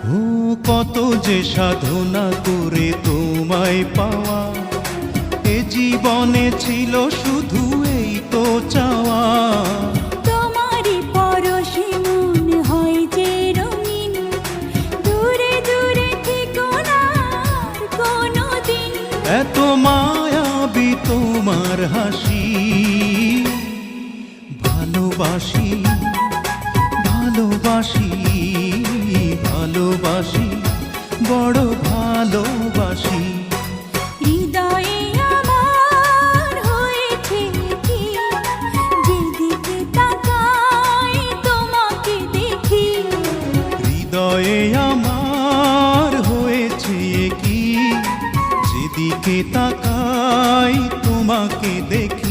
ও কত যে সাধনা করে তোমায় পাওয়া, এ জীবনে ছিল শুধু এই তো চাওয়া। তোমারই পরশে মন হয় যে রঙিন, দূরে দূরে থেকো না কোনোদিন। এত মায়াবী তোমার হাসি, ভালোবাসি ভালোবাসি ভালোবাসি বড় ভালোবাসি। হৃদয়ে আমার হয়েছে কি, যেদিকে তাকাই তোমাকে দেখি। হৃদয়ে আমার হয়েছে কি, যেদিকে তাকাই তোমাকে দেখি।